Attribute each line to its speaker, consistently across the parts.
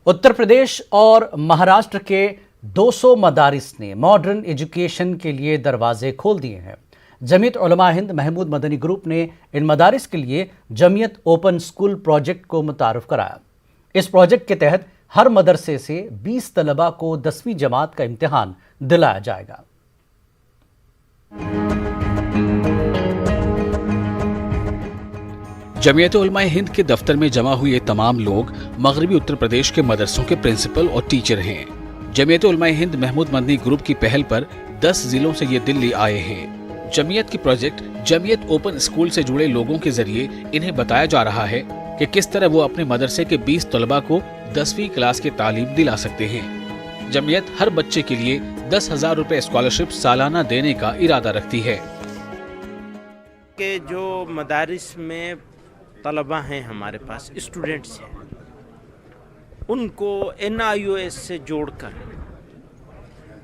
Speaker 1: उत्तर प्रदेश और महाराष्ट्र के 200 मदारिस ने मॉडर्न एजुकेशन के लिए दरवाजे खोल दिए हैं। जमीयत उलमा हिंद महमूद मदनी ग्रुप ने इन मदारिस के लिए जमीयत ओपन स्कूल प्रोजेक्ट को मुतारुफ कराया। इस प्रोजेक्ट के तहत हर मदरसे से 20 तलबा को 10वीं जमात का इम्तिहान दिलाया जाएगा।
Speaker 2: जमीयत उलमा हिंद के दफ्तर में जमा हुए तमाम लोग मगरबी उत्तर प्रदेश के मदरसों के प्रिंसिपल और टीचर हैं। जमीयत उलमा हिंद महमूद मदनी ग्रुप की पहल पर 10 जिलों से ये दिल्ली आए हैं। जमीयत की प्रोजेक्ट जमीयत ओपन स्कूल से जुड़े लोगों के जरिए इन्हें बताया जा रहा है कि किस तरह वो अपने मदरसे के 20 तलबा को 10वीं क्लास की तालीम दिला सकते हैं। जमीयत हर बच्चे के लिए 10,000 रुपए स्कॉलरशिप सालाना देने का इरादा रखती है।
Speaker 3: कि जो मदारिस में तलबा हैं, हमारे पास स्टूडेंट्स हैं, उनको NIOS से जोड़कर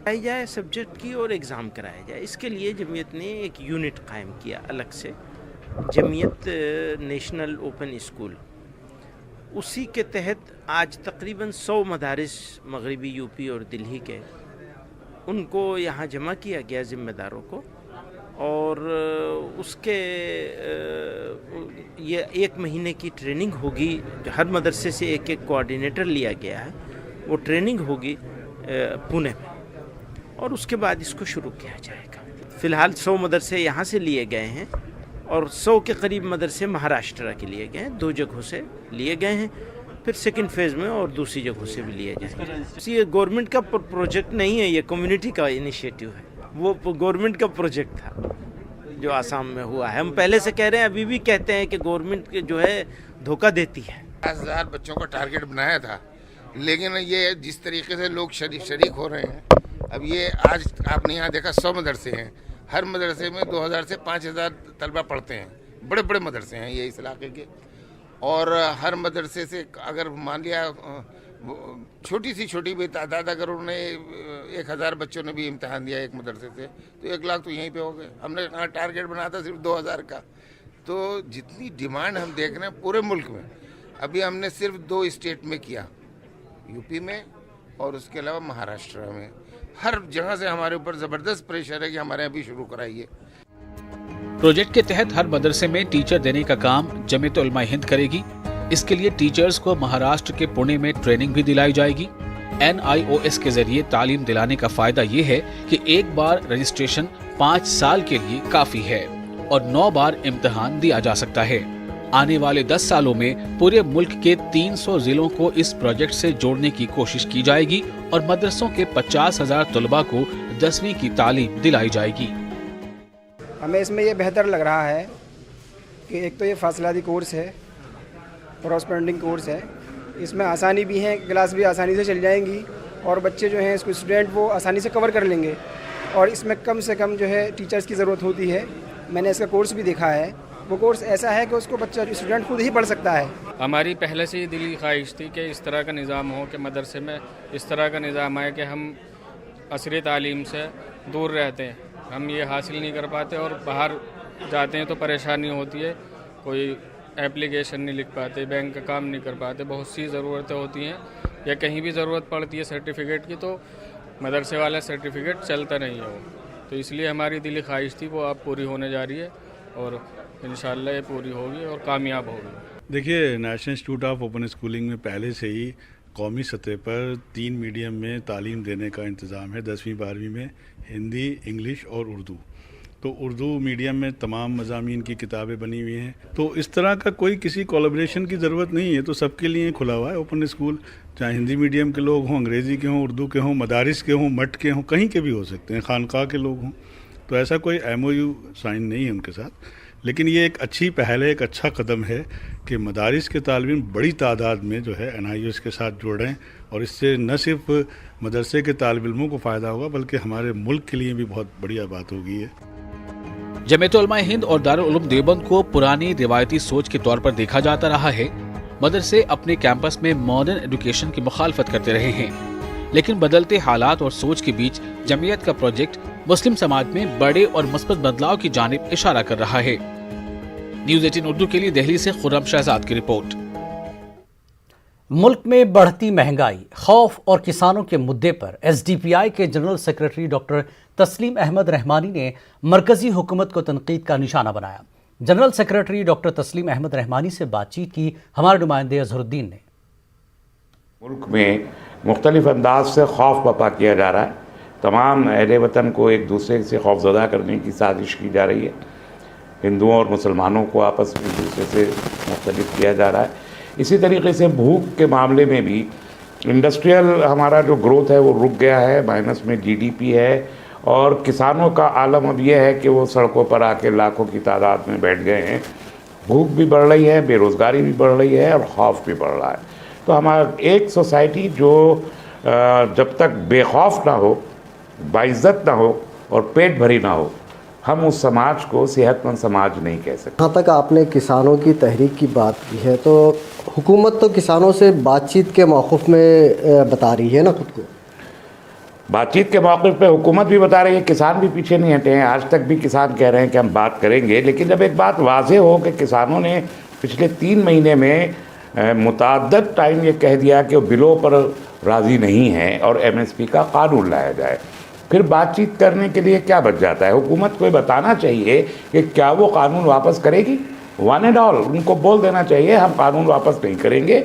Speaker 3: कराई जाए सब्जेक्ट की और एग्ज़ाम कराया जाए। इसके लिए जमीयत ने एक यूनिट कायम किया अलग से, जमीयत नेशनल ओपन स्कूल। उसी के तहत आज तकरीबन 100 मदारिस मगरबी यूपी और दिल्ली के, उनको यहाँ जमा किया गया ज़िम्मेदारों को, और उसके ये 1 महीने की ट्रेनिंग होगी। हर मदरसे से एक कोऑर्डिनेटर लिया गया है, वो ट्रेनिंग होगी पुणे में, और उसके बाद इसको शुरू किया जाएगा। फ़िलहाल 100 मदरसे यहाँ से लिए गए हैं और 100 के करीब मदरसे महाराष्ट्र के लिए गए हैं। 2 जगहों से लिए गए हैं, फिर सेकंड फेज़ में और दूसरी जगहों से भी लिए जाएंगे। ये गवर्नमेंट का प्रोजेक्ट नहीं है, ये कम्युनिटी का इनिशिएटिव है। वो गवर्नमेंट का प्रोजेक्ट था जो आसाम में हुआ है। हम पहले से कह रहे हैं, अभी भी कहते हैं कि गवर्नमेंट जो है धोखा देती है।
Speaker 4: 50,000 बच्चों का टारगेट बनाया था, लेकिन ये जिस तरीके से लोग शरीक हो रहे हैं, अब ये आज आपने यहाँ देखा 100 मदरसे हैं, हर मदरसे में 2,000 से 5,000 तलबा पढ़ते हैं। बड़े बड़े मदरसे हैं ये इस इलाके के, और हर मदरसे से अगर मान लिया छोटी सी छोटी भी तादाद, अगर उन्होंने 1,000 बच्चों ने भी इम्तहान दिया एक मदरसे से, तो 1 लाख तो यहीं पे हो गए। हमने टारगेट बनाया था सिर्फ 2,000 का। तो जितनी डिमांड हम देख रहे हैं पूरे मुल्क में, अभी हमने सिर्फ 2 स्टेट में किया, यूपी में और उसके अलावा महाराष्ट्र में। हर जगह से हमारे ऊपर ज़बरदस्त प्रेशर है कि हमारे यहाँ भी शुरू कराइए।
Speaker 2: प्रोजेक्ट के तहत हर मदरसे में टीचर देने का काम जमीयत उलमा हिंद करेगी। इसके लिए टीचर्स को महाराष्ट्र के पुणे में ट्रेनिंग भी दिलाई जाएगी। NIOS के जरिए तालीम दिलाने का फायदा ये है कि एक बार रजिस्ट्रेशन 5 साल के लिए काफी है और 9 बार इम्तिहान दिया जा सकता है। आने वाले 10 सालों में पूरे मुल्क के 300 जिलों को इस प्रोजेक्ट से जोड़ने की कोशिश की जाएगी और मदरसों के 50,000 तलबा को 10वीं की तालीम दिलाई जाएगी।
Speaker 5: हमें इसमें ये बेहतर लग रहा है कि एक तो ये फासलाती कोर्स है, कॉरस्पॉन्डिंग कोर्स है, इसमें आसानी भी है, क्लास भी आसानी से चल जाएंगी और बच्चे जो हैं इसको स्टूडेंट वो आसानी से कवर कर लेंगे, और इसमें कम से कम जो है टीचर्स की ज़रूरत होती है। मैंने इसका कोर्स भी देखा है, वो कोर्स ऐसा है कि उसको बच्चा स्टूडेंट खुद ही पढ़ सकता है।
Speaker 6: हमारी पहले से ही दिली ख्वाहिश थी कि इस तरह का निज़ाम हो, कि मदरसे में इस तरह का निज़ाम आए कि हम असरी तालीम से दूर रहते हैं, हम ये हासिल नहीं कर पाते और बाहर जाते हैं तो परेशानी होती है, कोई एप्लीकेशन नहीं लिख पाते, बैंक का काम नहीं कर पाते, बहुत सी ज़रूरतें होती हैं, या कहीं भी ज़रूरत पड़ती है सर्टिफिकेट की तो मदरसे वाला सर्टिफिकेट चलता नहीं है वो। तो इसलिए हमारी दिली ख्वाहिश थी, वो अब पूरी होने जा रही है और इंशाल्लाह ये पूरी होगी और कामयाब होगी।
Speaker 7: देखिए, national institute of open schooling में पहले से ही कौमी सतह पर 3 मीडियम में तालीम देने का इंतज़ाम है। 10वीं 12वीं में हिंदी, इंग्लिश और उर्दू। तो उर्दू मीडियम में तमाम मज़ामीन की किताबें बनी हुई हैं। तो इस तरह का कोई किसी कोलैबोरेशन की ज़रूरत नहीं है, तो सबके लिए खुला हुआ है ओपन स्कूल। चाहे हिंदी मीडियम के लोग हों, अंग्रेज़ी के हों, उर्दू के हों, मदारिस के हों, मठ के हों, कहीं के भी हो सकते हैं, खानका के लोग हों। तो ऐसा कोई MOU साइन नहीं है उनके साथ, लेकिन ये एक अच्छी पहल है, एक अच्छा कदम है कि मदारिस के तालिब बड़ी तादाद में जो है NIOS के साथ जुड़ रहे हैं, और इससे न सिर्फ मदरसे के तालिब इल्मों को फ़ायदा होगा बल्कि हमारे मुल्क के लिए भी बहुत बढ़िया बात होगी है।
Speaker 2: जमीयत उलमा हिंद और दारुल उलूम देवबंद को पुरानी रिवायती सोच के तौर पर देखा जाता रहा है। मदरसे अपने कैंपस में मॉडर्न एजुकेशन की मुखालफत करते रहे हैं, लेकिन बदलते हालात और सोच के बीच जमीयत का प्रोजेक्ट मुस्लिम समाज में बड़े और मुस्बत बदलाव की जानिब इशारा कर रहा है। न्यूज़ 18 उर्दू के लिए दिल्ली से खुर्रम शहजाद की रिपोर्ट।
Speaker 1: मुल्क में बढ़ती महंगाई, खौफ और किसानों के मुद्दे पर एसडीपीआई के जनरल सेक्रेटरी डॉक्टर तस्लीम अहमद रहमानी ने मरकजी हुकूमत को तनकीद का निशाना बनाया। जनरल सेक्रेटरी डॉक्टर तस्लीम अहमद रहमानी से बातचीत की हमारे नुमाइंदे अजहरुद्दीन ने।
Speaker 8: मुल्क में मुख्तलिफ अंदाज से खौफ बपा किया जा रहा है। तमाम अहले वतन को एक दूसरे से खौफजदा करने की साजिश की जा रही है। हिंदुओं और मुसलमानों को आपस में एक दूसरे से मुख्तलिफ किया जा रहा है। इसी तरीके से भूख के मामले में भी इंडस्ट्रियल हमारा जो ग्रोथ है वो रुक गया है, माइनस में जीडीपी है, और किसानों का आलम अब यह है कि वो सड़कों पर आके लाखों की तादाद में बैठ गए हैं। भूख भी बढ़ रही है, बेरोज़गारी भी बढ़ रही है और खौफ भी बढ़ रहा है। तो हमारा एक सोसाइटी जो जब तक बेखौफ ना हो, बाइज्जत ना हो और पेट भरी ना हो, हम उस समाज को सेहतमंद समाज नहीं कह सकते।
Speaker 9: जहाँ तक आपने किसानों की तहरीक की बात की है, तो हुकूमत तो किसानों से बातचीत के मौक़िफ़ में बता रही है ना खुद को।
Speaker 8: बातचीत के मौक़िफ़ पे हुकूमत भी बता रही है, किसान भी पीछे नहीं हटे हैं। आज तक भी किसान कह रहे हैं कि हम बात करेंगे, लेकिन जब एक बात वाज़ेह हो कि किसानों ने पिछले 3 महीने में मुतअद्दिद टाइम ये कह दिया कि वो बिलों पर राज़ी नहीं है और एमएसपी का कानून लाया जाए, फिर बातचीत करने के लिए क्या बच जाता है? हुकूमत को बताना चाहिए कि क्या वो कानून वापस करेगी। वन एंड ऑल उनको बोल देना चाहिए हम कानून वापस नहीं करेंगे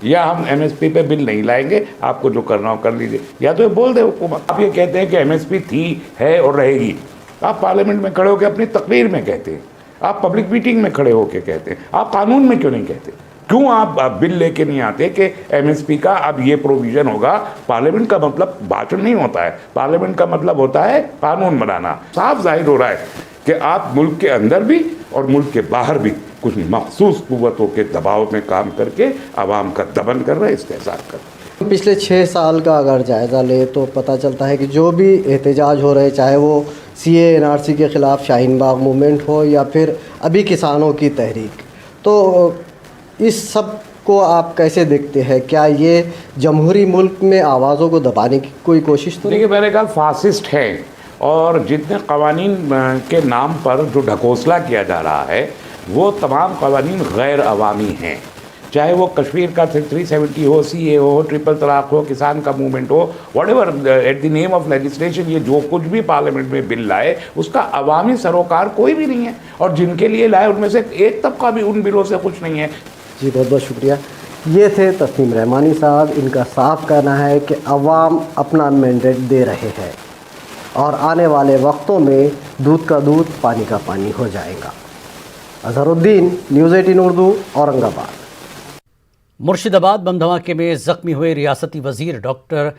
Speaker 8: या हम एमएसपी पे बिल नहीं लाएंगे, आपको जो करना हो कर लीजिए। या तो ये बोल दे हुकूमत। आप ये कहते हैं कि एमएसपी थी, है और रहेगी। आप पार्लियामेंट में खड़े होकर अपनी तकरीर में कहते हैं, आप पब्लिक मीटिंग में खड़े होकर कहते हैं, आप कानून में क्यों नहीं कहते? क्यों आप बिल लेके नहीं आते कि एमएसपी का अब ये प्रोविज़न होगा? पार्लियामेंट का मतलब भाषण नहीं होता है, पार्लियामेंट का मतलब होता है कानून बनाना। साफ जाहिर हो रहा है कि आप मुल्क के अंदर भी और मुल्क के बाहर भी कुछ मखसूस कुव्वतों के दबाव में काम करके आवाम का दमन कर रहे, इस्तेहसार कर रहे।
Speaker 9: पिछले 6 साल का अगर जायज़ा ले तो पता चलता है कि जो भी एहतजाज हो रहे, चाहे वो CAA NRC के ख़िलाफ़ शाहीन बाग मूवमेंट हो या फिर अभी किसानों की तहरीक, तो इस सब को आप कैसे देखते हैं? क्या ये जमहूरी मुल्क में आवाज़ों को दबाने की कोई कोशिश तो नहीं?
Speaker 8: देखिए, मेरे ख्याल फासिस्ट है, और जितने कवानीन के नाम पर जो ढकोसला किया जा रहा है वो तमाम कवानीन गैर अवामी हैं। चाहे वो कश्मीर का 370 हो, CAA हो, ट्रिपल तलाक हो, किसान का मूवमेंट हो, whatever at the name of legislation, ये जो कुछ भी पार्लियामेंट में बिल लाए उसका अवामी सरोकार कोई भी नहीं है, और जिनके लिए लाए उनमें से एक तबका भी उन बिलों से खुश नहीं है।
Speaker 9: जी बहुत बहुत शुक्रिया। ये थे तस्लीम रहमानी साहब। इनका साफ कहना है कि अवाम अपना मैंडेट दे रहे हैं और आने वाले वक्तों में दूध का दूध, पानी का पानी हो जाएगा। अजहरुद्दीन, न्यूज़ 18 उर्दू, औरंगाबाद।
Speaker 1: मुर्शिदाबाद बम धमाके में जख्मी हुए रियासती वजीर डॉक्टर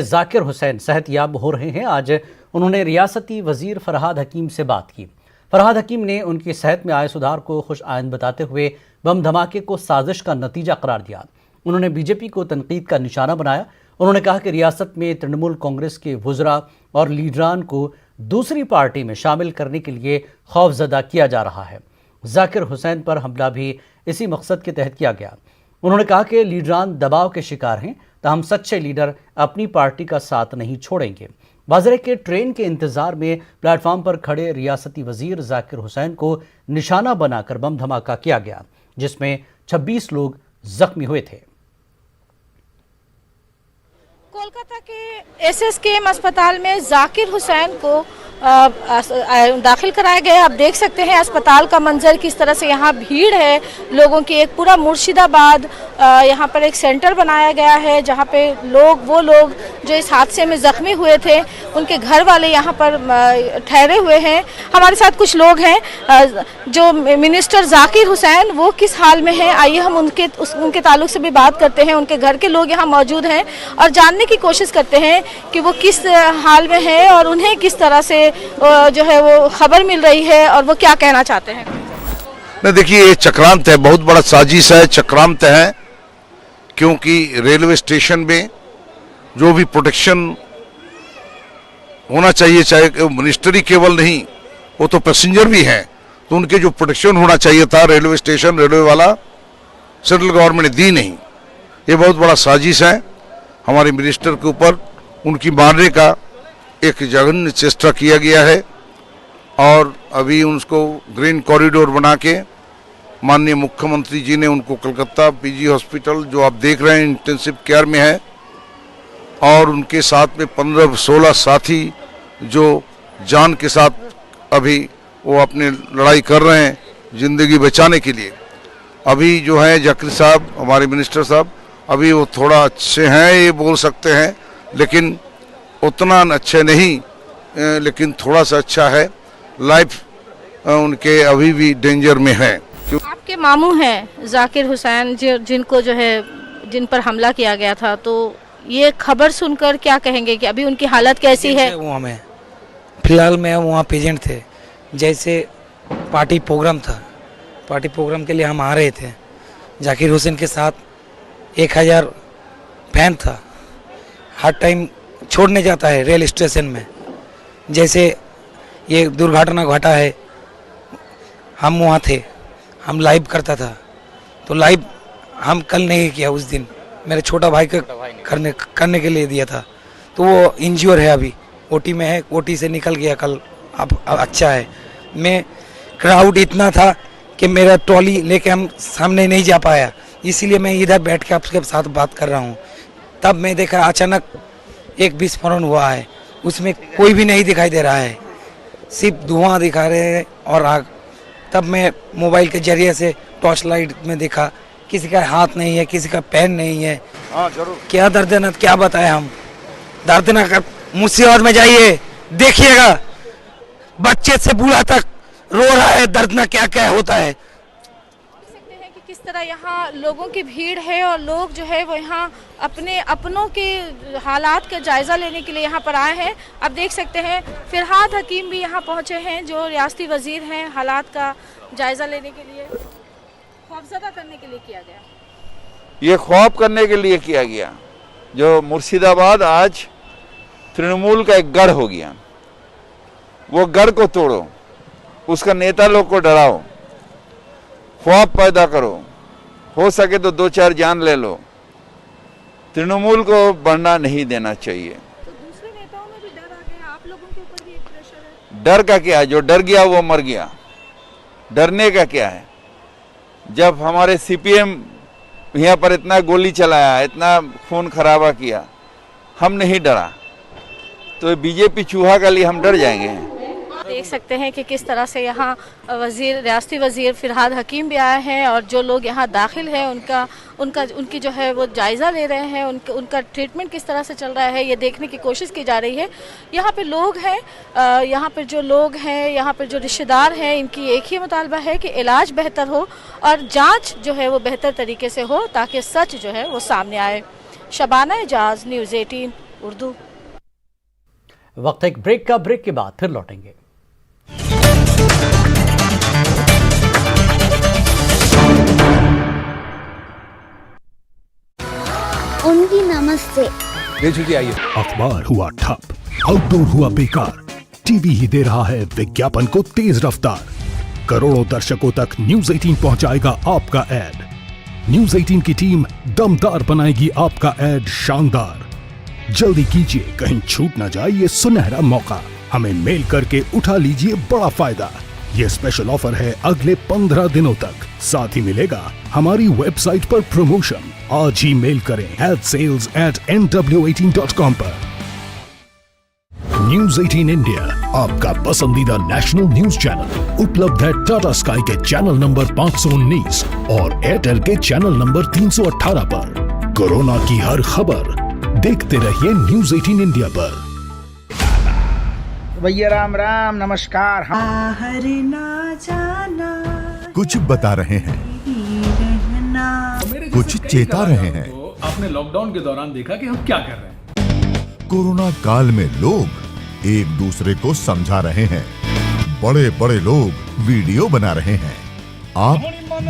Speaker 1: जाकिर हुसैन सेहतयाब हो रहे हैं। आज उन्होंने रियासती वजीर फरहाद हकीम से बात की। फरहाद हकीम ने उनकी सेहत में आए सुधार को खुश आइंद बताते हुए बम धमाके को साजिश का नतीजा करार दिया। उन्होंने बीजेपी को तनकीद का निशाना बनाया। उन्होंने कहा कि रियासत में तृणमूल कांग्रेस के वुज़रा और लीडरान को दूसरी पार्टी में शामिल करने के लिए खौफजदा किया जा रहा है। जाकिर हुसैन पर हमला भी इसी मकसद के तहत किया गया। उन्होंने कहा कि लीडरान दबाव के शिकार हैं, ताहम सच्चे लीडर अपनी पार्टी का साथ नहीं छोड़ेंगे। बाज़रे के ट्रेन के इंतज़ार में प्लेटफार्म पर खड़े रियासती वजीर जाकिर हुसैन को निशाना बनाकर बम धमाका किया गया, जिसमें 26 लोग जख्मी हुए थे।
Speaker 10: कोलकाता के SSKM अस्पताल में जाकिर हुसैन को दाखिल कराया गया। आप देख सकते हैं अस्पताल का मंजर, किस तरह से यहाँ भीड़ है लोगों की। एक पूरा मुर्शिदाबाद यहाँ पर एक सेंटर बनाया गया है, जहाँ पे वो लोग जो इस हादसे में ज़ख्मी हुए थे उनके घर वाले यहाँ पर ठहरे हुए हैं। हमारे साथ कुछ लोग हैं जो मिनिस्टर जाकिर हुसैन, वो किस हाल में हैं, आइए हम उनके ताल्लुक से भी बात करते हैं। उनके घर के लोग यहाँ मौजूद हैं और जानने की कोशिश करते हैं कि वो किस हाल में हैं और उन्हें किस तरह से जो है वो खबर मिल रही है और वो क्या कहना चाहते हैं।
Speaker 11: नहीं, देखिए, ये चक्रांत है, बहुत बड़ा साजिश है, चक्रांत है, क्योंकि रेलवे स्टेशन में जो भी प्रोटेक्शन होना चाहिए, चाहे मिनिस्ट्री केवल नहीं, वो तो पैसेंजर भी हैं, तो उनके जो प्रोटेक्शन होना चाहिए था रेलवे स्टेशन, रेलवे वाला सेंट्रल गवर्नमेंट ने दी नहीं। ये बहुत बड़ा साजिश है हमारे मिनिस्टर के ऊपर, उनकी मारने का एक जघन्य चेष्टा किया गया है और अभी उसको ग्रीन कॉरिडोर बना के माननीय मुख्यमंत्री जी ने उनको कलकत्ता पीजी हॉस्पिटल जो आप देख रहे हैं इंटेंसिव केयर में है, और उनके साथ में 15-16 साथी जो जान के साथ अभी वो अपनी लड़ाई कर रहे हैं ज़िंदगी बचाने के लिए। अभी जो है जाकिर साहब, हमारे मिनिस्टर साहब, अभी वो थोड़ा अच्छे हैं ये बोल सकते हैं, लेकिन उतना अच्छे नहीं, लेकिन थोड़ा सा अच्छा है। लाइफ उनके अभी भी डेंजर में है।
Speaker 10: आपके मामू हैं जाकिर हुसैन जिनको जो है जिन पर हमला किया गया था, तो ये खबर सुनकर क्या कहेंगे कि अभी उनकी हालत कैसी है?
Speaker 12: वो हमें फिलहाल में वहाँ पेजेंट थे, जैसे पार्टी प्रोग्राम था, पार्टी प्रोग्राम के लिए हम आ रहे थे। जाकिर हुसैन के साथ 1000 फैन था, हर टाइम छोड़ने जाता है रेल स्टेशन में। जैसे ये दुर्घटना घटा है, हम वहाँ थे, हम लाइव करता था, तो लाइव हम कल नहीं किया, उस दिन मेरे छोटा भाई का करने के लिए दिया था, तो वो इंज्योर है, अभी ओटी में है, ओटी से निकल गया कल, अब अच्छा है। मैं क्राउड इतना था कि मेरा ट्रॉली लेके हम सामने नहीं जा पाया, इसीलिए मैं इधर बैठ के आपके साथ बात कर रहा हूँ। तब मैं देखा अचानक एक विस्फोरण हुआ है, उसमें कोई भी नहीं दिखाई दे रहा है, सिर्फ धुआं दिखा रहे हैं और आग। तब मैं मोबाइल के जरिए से टॉर्च लाइट में देखा, किसी का हाथ नहीं है, किसी का पैर नहीं है। क्या दर्दनाक, क्या बताएं हम, दर्दनाक मुसीबत में जाइए, देखिएगा, बच्चे से बूढ़ा तक रो रहा है, दर्दनाक क्या क्या होता है।
Speaker 10: सकते हैं कि किस तरह यहाँ लोगों की भीड़ है और लोग जो है वो यहाँ अपनों के हालात का जायजा लेने के लिए यहाँ पर आए हैं। आप देख सकते हैं फिरहाद हकीम भी यहाँ पहुँचे हैं, जो रियासती वजीर हैं, हालात का जायजा लेने के लिए, खौफजदा करने के लिए किया गया।
Speaker 13: ये खौफ करने के लिए किया गया, जो मुर्शिदाबाद आज तृणमूल का एक गढ़ हो गया, वो गढ़ को तोड़ो, उसका नेता लोग को डराओ, खौफ पैदा करो, हो सके तो 2-4 जान ले लो। तृणमूल को बढ़ना नहीं देना चाहिए।
Speaker 10: तो दूसरे नेताओं में भी डर आ गया, आप लोगों के ऊपर भी एक प्रेशर है।
Speaker 13: डर का क्या है, जो डर गया वो मर गया, डरने का क्या है। जब हमारे सीपीएम यहाँ पर इतना गोली चलाया, इतना खून खराबा किया, हम नहीं डरा, तो बीजेपी चूहा के लिए हम डर जाएंगे।
Speaker 10: देख सकते हैं कि किस तरह से यहाँ रियासती वजीर फिरहाद हकीम भी आए हैं और जो लोग यहाँ दाखिल हैं उनकी जो है वो जायज़ा ले रहे हैं, उनका ट्रीटमेंट किस तरह से चल रहा है ये देखने की कोशिश की जा रही है। यहाँ पे लोग हैं, यहाँ पर जो लोग हैं, यहाँ पर जो रिश्तेदार हैं, इनकी एक ही मुतालबा है कि इलाज बेहतर हो और जाँच जो है वो बेहतर तरीके से हो, ताकि सच जो है वो सामने आए। शबाना एजाज, न्यूज़ 18 उर्दू।
Speaker 1: वक्त एक ब्रेक का, ब्रेक के बाद फिर लौटेंगे।
Speaker 14: उनकी नमस्ते।
Speaker 15: आइए। अखबार हुआ ठप, आउटडोर हुआ बेकार, टीवी ही दे रहा है विज्ञापन को तेज रफ्तार। करोड़ों दर्शकों तक न्यूज़ 18 पहुंचाएगा आपका ऐड। न्यूज़ 18 की टीम दमदार बनाएगी आपका ऐड शानदार। जल्दी कीजिए, कहीं छूट ना जाए ये सुनहरा मौका। हमें मेल करके उठा लीजिए बड़ा फायदा। ये स्पेशल ऑफर है अगले 15 दिनों तक। साथ ही मिलेगा हमारी वेबसाइट पर प्रमोशन। आज ही मेल करें sales@nw18.com पर। न्यूज़ 18 इंडिया, आपका पसंदीदा नेशनल न्यूज चैनल, उपलब्ध है टाटा स्काई के चैनल नंबर 519 और एयरटेल के चैनल नंबर 318 पर। कोरोना की हर खबर देखते रहिए न्यूज़ 18 इंडिया पर।
Speaker 16: भैया राम राम, नमस्कार।
Speaker 17: ना जाना,
Speaker 18: कुछ बता रहे हैं, कुछ चेता रहे हैं।
Speaker 19: तो आपने लॉकडाउन के दौरान देखा कि हम क्या कर रहे हैं।
Speaker 18: कोरोना काल में लोग एक दूसरे को समझा रहे हैं, बड़े बड़े लोग वीडियो बना रहे हैं। आप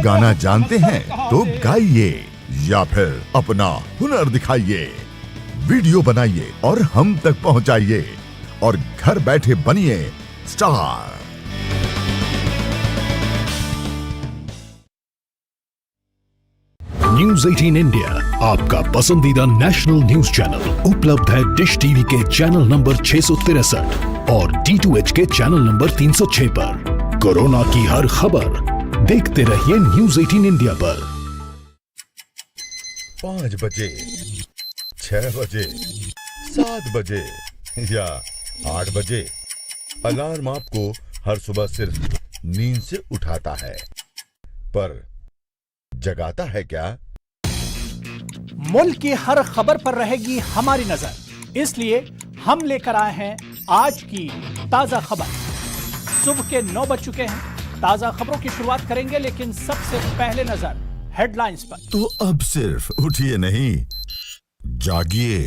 Speaker 18: गाना जानते हैं तो गाइए या फिर अपना हुनर दिखाइए, वीडियो बनाइए और हम तक पहुंचाइए और घर बैठे बनिए स्टार।
Speaker 15: न्यूज़ 18 इंडिया, आपका पसंदीदा नेशनल न्यूज चैनल, उपलब्ध है डिश टीवी के चैनल नंबर 663 और D2H के चैनल नंबर 306 पर। कोरोना की हर खबर देखते रहिए न्यूज़ 18 इंडिया पर।
Speaker 18: 5 बजे, 6 बजे, 7 बजे या 8 बजे, अलार्म आपको हर सुबह सिर्फ नींद से उठाता है, पर जगाता है क्या?
Speaker 19: मुल्क की हर खबर पर रहेगी हमारी नजर, इसलिए हम लेकर आए हैं आज की ताजा खबर। सुबह के 9 बज चुके हैं। ताजा खबरों की शुरुआत करेंगे, लेकिन सबसे पहले नजर हेडलाइंस पर।
Speaker 18: तो अब सिर्फ उठिए नहीं, जागिए।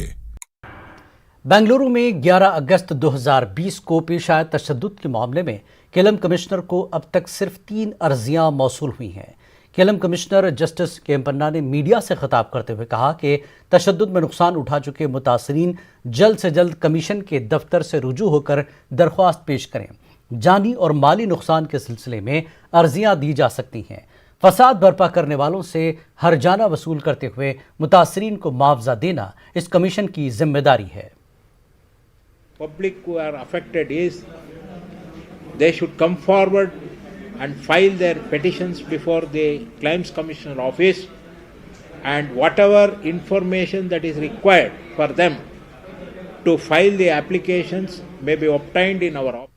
Speaker 1: बेंगलुरु में 11 अगस्त 2020 को पेश आए तशद्दुद के मामले में केलम कमिश्नर को अब तक सिर्फ 3 अर्जियां मौसूल हुई हैं। केलम कमिश्नर जस्टिस केम्पन्ना ने मीडिया से खिताब करते हुए कहा कि तशद्दुद में नुकसान उठा चुके मुतासरीन जल्द से जल्द कमीशन के दफ्तर से रुजू होकर दरख्वास्त पेश करें। जानी और माली नुकसान के सिलसिले में अर्जियां दी जा सकती हैं। फसाद बर्पा करने वालों से हरजाना वसूल करते हुए मुतासरीन को मुआवजा देना इस कमीशन की जिम्मेदारी है।
Speaker 20: Public who are affected is they should come forward and file their petitions before the Claims Commissioner office, and whatever information that is required for them to file the applications may be obtained in our office.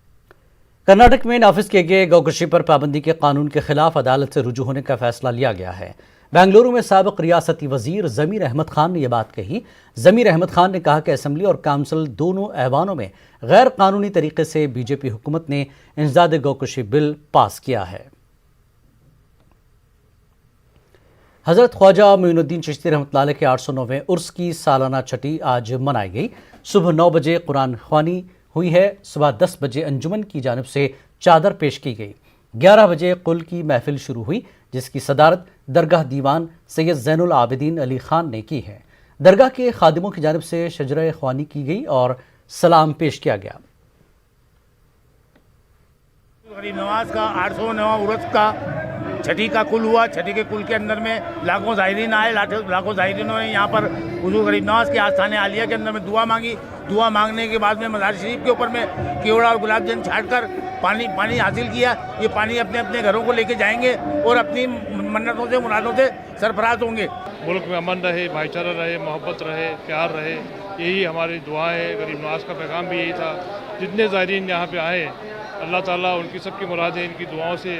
Speaker 1: Karnataka में नाफिज किए गए गौकशी पर पाबंदी के कानून के खिलाफ अदालत से रुजू होने का फैसला लिया गया है। बेंगलुरु में साबिक रियासती वजीर ज़मीर अहमद खान ने यह बात कही। ज़मीर अहमद खान ने कहा कि असम्बली और काउंसिल दोनों ऐवानों में गैर कानूनी तरीके से बीजेपी हुकूमत ने इंसदाद गौकशी बिल पास किया है। हज़रत ख्वाजा मोइनुद्दीन चिश्ती रहमतुल्लाह अलैह के 809वें उर्स की सालाना छठी आज मनाई गई। सुबह 9 बजे कुरान ख्वानी हुई है। सुबह 10 बजे अंजुमन की जानिब से चादर पेश की गई। 11 बजे कुल की महफिल शुरू हुई, जिसकी सदारत दरगाह दीवान सैयद ज़ैनुल आबिदीन अली खान ने की है। दरगाह के खादिमों की जानिब से शजरा ख्वानी की गई और सलाम पेश किया गया।
Speaker 21: गरीब नवाज का 809वां उर्स का छठी का कुल हुआ। छठी के कुल के अंदर में लाखों ज़ाहिरीन आए। लाखों ज़ाहिरीनों ने यहाँ पर हुजूर गरीब नवाज के आस्थाने आलिया के अंदर में दुआ मांगी। दुआ मांगने के बाद में मज़ार शरीफ के ऊपर में केवड़ा और गुलाब जल छाट कर पानी हासिल किया। ये पानी अपने अपने घरों को लेके जाएंगे और अपनी मन्नतों से मुरादों से सरफराज होंगे।
Speaker 6: मुल्क में अमन रहे, भाईचारा रहे, मोहब्बत रहे, प्यार रहे, यही हमारी दुआ है। गरीब नवाज का पैगाम भी यही था। जितने ज़ाहिरीन यहाँ पे आए, अल्लाह ताला उनकी सबकी मुरादें इनकी दुआओं से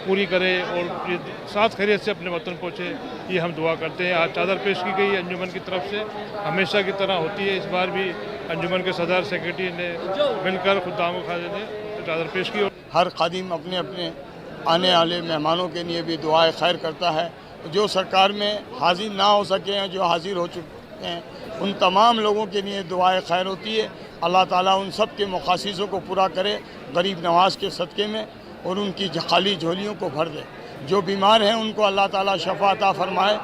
Speaker 6: पूरी करे और ये साथ खैरियत से अपने वतन पहुँचे, ये हम दुआ करते हैं। आज चादर पेश की गई अंजुमन की तरफ से, हमेशा की तरह होती है। इस बार भी अंजुमन के सदर सेक्रेटरी ने मिलकर खुदाम खादिम ने चादर पेश की।
Speaker 22: हर खादिम अपने अपने आने वाले मेहमानों के लिए भी दुआए खैर करता है। जो सरकार में हाजिर ना हो सके हैं, जो हाजिर हो चुके हैं, उन तमाम लोगों के लिए दुआए खैर होती है। अल्लाह ताला उन सब के मकासीसों को पूरा करे गरीब नवाज के सदक़े में और उनकी खाली झोलियों को भर दे। जो बीमार हैं उनको अल्लाह ताला शफा अता फरमाए।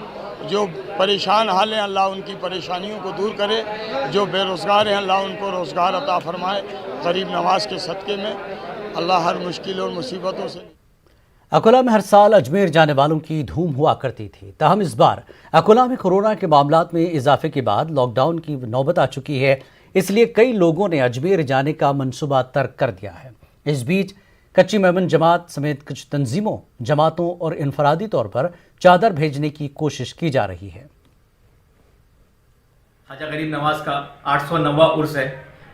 Speaker 22: जो परेशान हाल हैं अल्लाह उनकी परेशानियों को दूर करे। जो बेरोज़गार हैं अल्लाह उनको रोज़गार अता फरमाए। गरीब नवाज के सदक़े में अल्लाह हर मुश्किल और मुसीबतों से।
Speaker 1: अकोला में हर साल अजमेर जाने वालों की धूम हुआ करती थी, ताहम इस बार अकोला में कोरोना के मामलात में इजाफे के बाद लॉकडाउन की नौबत आ चुकी है। इसलिए कई लोगों ने अजमेर जाने का मनसूबा तर्क कर दिया है। इस बीच कच्ची मेमन जमात समेत कुछ तंजीमों, जमातों और इनफरादी तौर पर चादर भेजने की कोशिश की जा रही है।
Speaker 23: ख्वाजा गरीब नवाज का 809वां उर्स है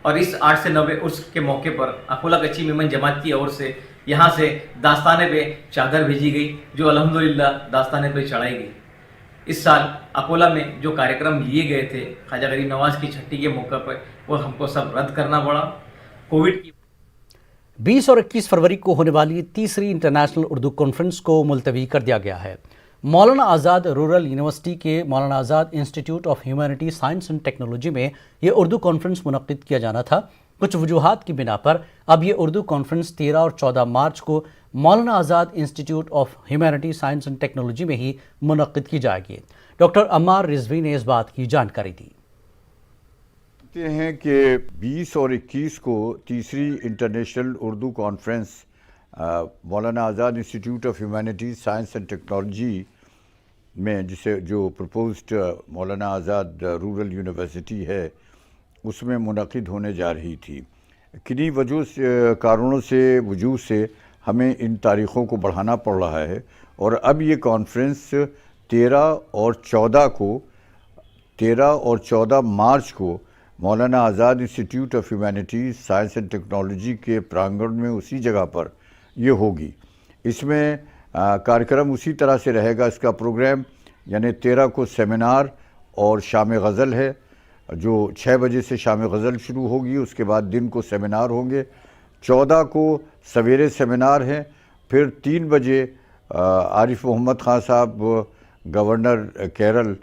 Speaker 23: और इस 8 से 90 उर्स के मौके पर अकोला कच्ची मेमन जमात की ओर से यहाँ से दास्ताने पे चादर भेजी गई, जो अल्हम्दुलिल्लाह दास्ताने पे चढ़ाई गई। इस साल अकोला में जो कार्यक्रम लिए गए थे ख्वाजा गरीब नवाज की छठी के मौके पर, वो हमको सब रद्द करना पड़ा। कोविड की
Speaker 1: 20 और 21 फरवरी को होने वाली तीसरी इंटरनेशनल उर्दू कॉन्फ्रेंस को मुलतवी कर दिया गया है। मौलाना आज़ाद रूरल यूनिवर्सिटी के Maulana Azad Institute of Humanity Science and Technology में ये उर्दू कॉन्फ्रेंस मुनक्किद किया जाना था। कुछ वजूहात की बिना पर अब ये उर्दू कॉन्फ्रेंस 13 और 14 मार्च को Maulana Azad Institute of Humanity Science and Technology में ही मुनक्किद की जाएगी। डॉक्टर अम्मार रिजवी ने इस बात की जानकारी दी।
Speaker 24: हैं कि 20 और 21 को तीसरी international Urdu conference Maulana Azad Institute of Humanities Science and Technology में, जिसे जो प्रपोज्ड मौलाना आज़ाद रूरल यूनिवर्सिटी है, उसमें मुनक़िद होने जा रही थी। किन्हीं कारणों से वजूद से हमें इन तारीख़ों को बढ़ाना पड़ रहा है। और अब ये कॉन्फ्रेंस 13 और 14 मार्च को Maulana Azad Institute of Humanities Science and Technology के प्रांगण में उसी जगह पर ये होगी। इसमें कार्यक्रम उसी तरह से रहेगा। इसका प्रोग्राम यानी 13 को सेमिनार और शाम गज़ल है, जो 6 बजे से शाम गज़ल शुरू होगी, उसके बाद दिन को सेमिनार होंगे। 14 को सवेरे सेमिनार है, फिर 3 बजे आरिफ मोहम्मद ख़ान साहब गवर्नर केरल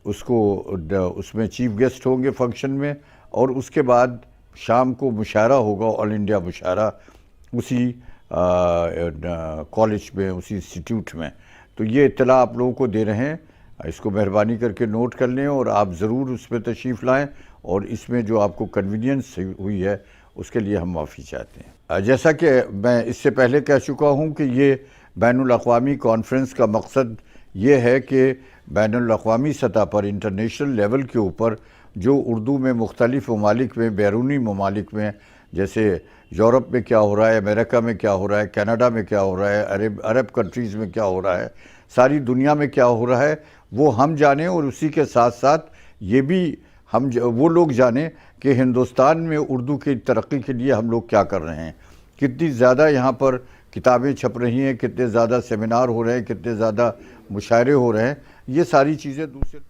Speaker 24: उसमें चीफ गेस्ट होंगे फंक्शन में, और उसके बाद शाम को मुशायरा होगा, ऑल इंडिया मुशायरा उसी कॉलेज में, उसी इंस्टीट्यूट में। तो ये इत्तला आप लोगों को दे रहे हैं, इसको मेहरबानी करके नोट कर लें और आप ज़रूर उस पर तशरीफ़ लाएँ, और इसमें जो आपको कन्वीनियंस हुई है उसके लिए हम माफ़ी चाहते हैं। जैसा कि मैं इससे पहले कह चुका हूँ कि ये बैनुल अक़वामी कॉन्फ्रेंस का मकसद ये है कि बैनुल अक़वामी सतह पर इंटरनेशनल लेवल के ऊपर जो उर्दू में मुख्तलिफ़ ममालिक में, बैरूनी ममालिक में, जैसे यूरोप में क्या हो रहा है, अमेरिका में क्या हो रहा है, कनाडा में क्या हो रहा है, अरब कंट्रीज़ में क्या हो रहा है, सारी दुनिया में क्या हो रहा है, वो हम जानें, और उसी के साथ साथ ये भी वो लोग जानें कि हिंदुस्तान में उर्दू की तरक्की के लिए हम लोग क्या कर रहे हैं, कितनी ज़्यादा यहाँ पर किताबें छप रही हैं, कितने ज़्यादा सेमिनार हो रहे हैं, कितने ज़्यादा मुशायरे हो रहे हैं। ये सारी चीज़ें दूसरे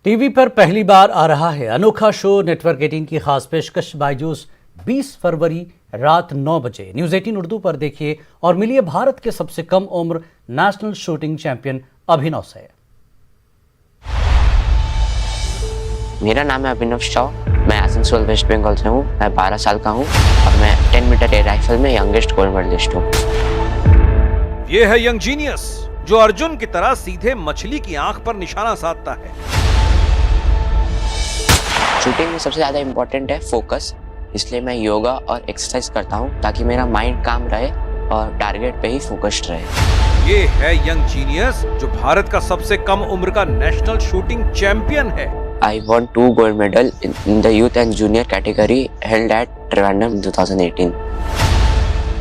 Speaker 1: टीवी पर पहली बार आ रहा है अनोखा शो नेटवर्क 18 की खास पेशकश बायजूस 20 फरवरी रात 9 बजे न्यूज़ 18 उर्दू पर देखिए और मिलिए भारत के सबसे कम उम्र नेशनल शूटिंग चैंपियन अभिनव से।
Speaker 3: मेरा नाम है अभिनव शाह, मैं आसनसोल वेस्ट बंगाल से हूँ। मैं 12 साल का हूँ और मैं 10 मीटर एयर राइफल में यंगेस्ट गोल्ड मेडलिस्ट हूँ।
Speaker 4: ये है यंग जीनियस जो अर्जुन की तरह सीधे मछली की आंख पर निशाना साधता है।
Speaker 3: शूटिंग में सबसे ज्यादा इम्पोर्टेंट है फोकस, इसलिए मैं योगा और एक्सरसाइज करता हूँ ताकि मेरा माइंड काम रहे और टारगेट पे ही फोकस्ड रहे।
Speaker 4: ये है यंग जीनियस जो भारत का सबसे कम उम्र का नेशनल शूटिंग चैंपियन है।
Speaker 3: I won 2 gold medal in the youth and junior category held at Trivandrum 2018.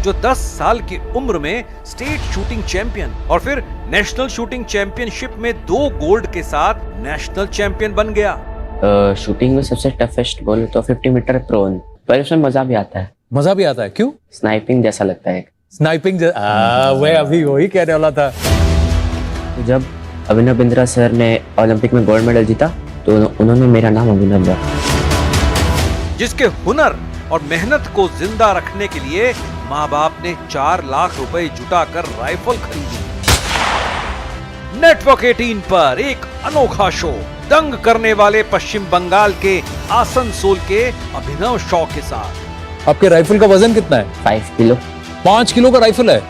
Speaker 4: जो 10 साल की उम्र में स्टेट शूटिंग चैंपियन और फिर नेशनल शूटिंग चैंपियनशिप में 2 गोल्ड के साथ नेशनल चैंपियन बन गया।
Speaker 3: शूटिंग में सबसे टफेस्ट बोले तो 50 मीटर प्रोन, पर उसमें मजा भी आता है।
Speaker 5: मजा भी आता है? क्यों?
Speaker 3: स्नाइपिंग जैसा लगता है।
Speaker 5: स्नाइपिंग मैं अभी वही कहने वाला था।
Speaker 3: जब अभिनव बिंद्रा सर ने ओलंपिक में गोल्ड मेडल जीता तो उन्होंने मेरा नाम अभिनव रखा।
Speaker 4: जिसके हुनर और मेहनत को जिंदा रखने के लिए माँ बाप ने 4 लाख रुपए जुटाकर राइफल खरीदी। नेटवर्क 18 पर एक अनोखा शो दंग करने वाले पश्चिम बंगाल के आसनसोल के अभिनव शॉ के साथ।
Speaker 5: आपके राइफल का वजन कितना है?
Speaker 3: 5 किलो।
Speaker 5: 5 किलो का राइफल है।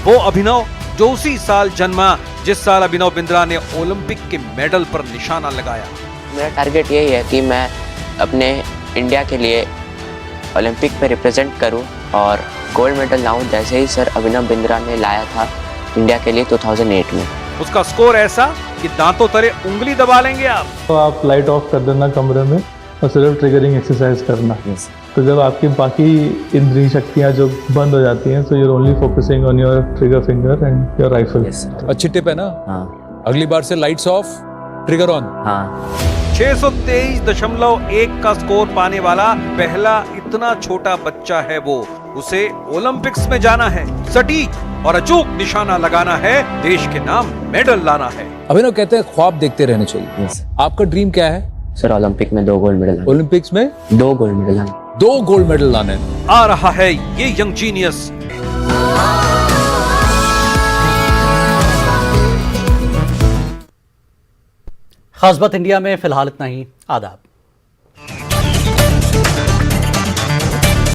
Speaker 4: वो अभिनव जो उसी साल जन्मा जिस साल अभिनव बिंद्रा ने ओलंपिक के मेडल पर निशाना लगाया।
Speaker 3: मेरा टारगेट यही है कि मैं अपने इंडिया के लिए ओलंपिक में रिप्रेजेंट करूं और गोल्ड मेडल लाऊं, जैसे ही सर अभिनव बिंद्रा ने लाया था इंडिया के लिए 2008 में।
Speaker 4: उसका स्कोर ऐसा कि दांतों तले उंगली दबा लेंगे आप।
Speaker 7: तो आप लाइट ऑफ कर देना कमरे में और सिर्फ ट्रिगरिंग एक्सरसाइज करना। तो जब आपकी बाकी इंद्रिय शक्तियां जो बंद हो जाती हैं, तो you're only focusing on your trigger finger and your rifle.
Speaker 5: अच्छी टिप है ना?
Speaker 3: हाँ।
Speaker 5: अगली बार से लाइट्स ऑफ, ट्रिगर ऑन।
Speaker 3: हाँ।
Speaker 4: 623.1 का स्कोर पाने वाला पहला इतना छोटा बच्चा है वो। उसे ओलंपिक्स में जाना है, सटीक और अचूक निशाना लगाना है, देश के नाम मेडल लाना है।
Speaker 5: अभिनव कहते हैं ख्वाब देखते रहने चाहिए। आपका ड्रीम क्या है?
Speaker 3: सर ओलंपिक में 2 गोल्ड मेडल।
Speaker 5: ओलंपिक्स में
Speaker 3: 2 गोल्ड मेडल लाने।
Speaker 5: 2 गोल्ड मेडल लाने।
Speaker 4: आ रहा है ये यंग जीनियस।
Speaker 1: खास बात इंडिया में फिलहाल इतना ही। आदाब।